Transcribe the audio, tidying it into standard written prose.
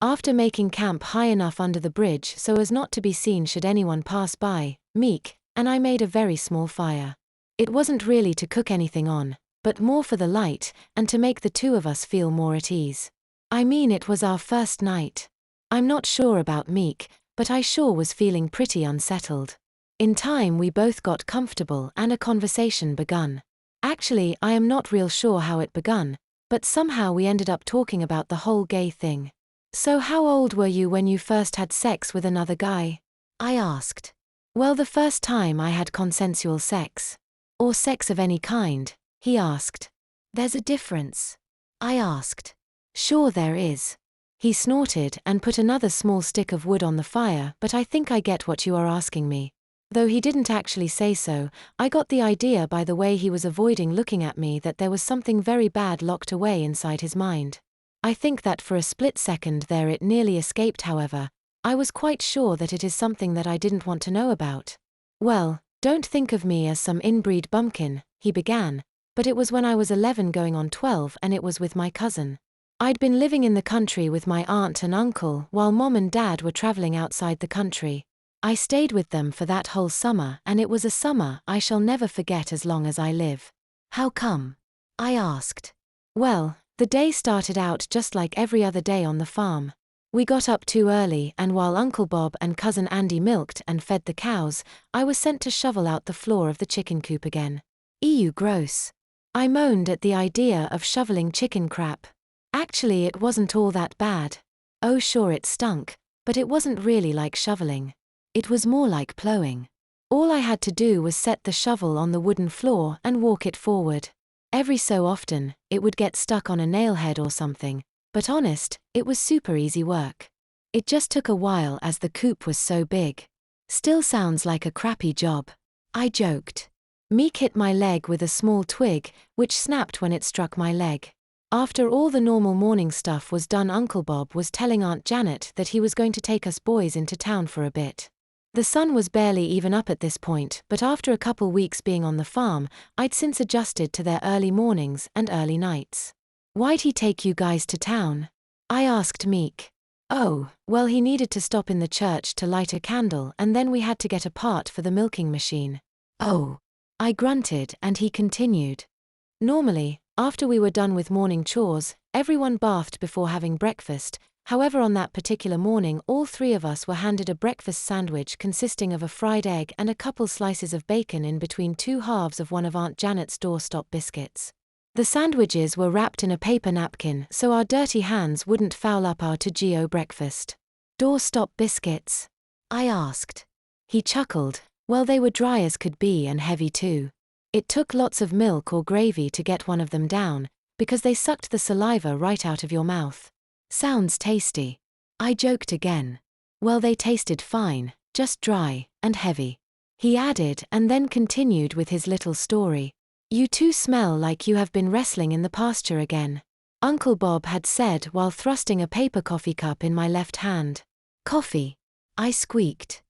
After making camp high enough under the bridge so as not to be seen should anyone pass by, Meek and I made a very small fire. It wasn't really to cook anything on, but more for the light, and to make the two of us feel more at ease. I mean, it was our first night. I'm not sure about Meek, but I sure was feeling pretty unsettled. In time we both got comfortable and a conversation begun. Actually, I am not real sure how it begun, but somehow we ended up talking about the whole gay thing. So how old were you when you first had sex with another guy? I asked. Well, the first time I had consensual sex. Or sex of any kind, he asked. There's a difference. I asked. Sure there is. He snorted and put another small stick of wood on the fire, but I think I get what you are asking me. Though he didn't actually say so, I got the idea by the way he was avoiding looking at me that there was something very bad locked away inside his mind. I think that for a split second there it nearly escaped. However, I was quite sure that it is something that I didn't want to know about. Well, don't think of me as some inbreed bumpkin, he began, but it was when I was 11 going on 12 and it was with my cousin. I'd been living in the country with my aunt and uncle while mom and dad were traveling outside the country. I stayed with them for that whole summer and it was a summer I shall never forget as long as I live. How come? I asked. Well, the day started out just like every other day on the farm. We got up too early and while Uncle Bob and Cousin Andy milked and fed the cows, I was sent to shovel out the floor of the chicken coop again. Ew, gross. I moaned at the idea of shoveling chicken crap. Actually, it wasn't all that bad. Oh sure, it stunk, but it wasn't really like shoveling. It was more like plowing. All I had to do was set the shovel on the wooden floor and walk it forward. Every so often, it would get stuck on a nailhead or something, but honest, it was super easy work. It just took a while as the coop was so big. Still sounds like a crappy job. I joked. Meek hit my leg with a small twig, which snapped when it struck my leg. After all the normal morning stuff was done, Uncle Bob was telling Aunt Janet that he was going to take us boys into town for a bit. The sun was barely even up at this point, but after a couple weeks being on the farm, I'd since adjusted to their early mornings and early nights. Why'd he take you guys to town? I asked Meek. Oh, well, he needed to stop in the church to light a candle and then we had to get a part for the milking machine. Oh. I grunted and he continued. Normally, after we were done with morning chores, everyone bathed before having breakfast. However, on that particular morning all three of us were handed a breakfast sandwich consisting of a fried egg and a couple slices of bacon in between two halves of one of Aunt Janet's doorstop biscuits. The sandwiches were wrapped in a paper napkin so our dirty hands wouldn't foul up our to-go breakfast. Doorstop biscuits? I asked. He chuckled. Well, they were dry as could be and heavy too. It took lots of milk or gravy to get one of them down, because they sucked the saliva right out of your mouth. Sounds tasty. I joked again. Well, they tasted fine, just dry and heavy. He added and then continued with his little story. You two smell like you have been wrestling in the pasture again, Uncle Bob had said while thrusting a paper coffee cup in my left hand. Coffee? I squeaked.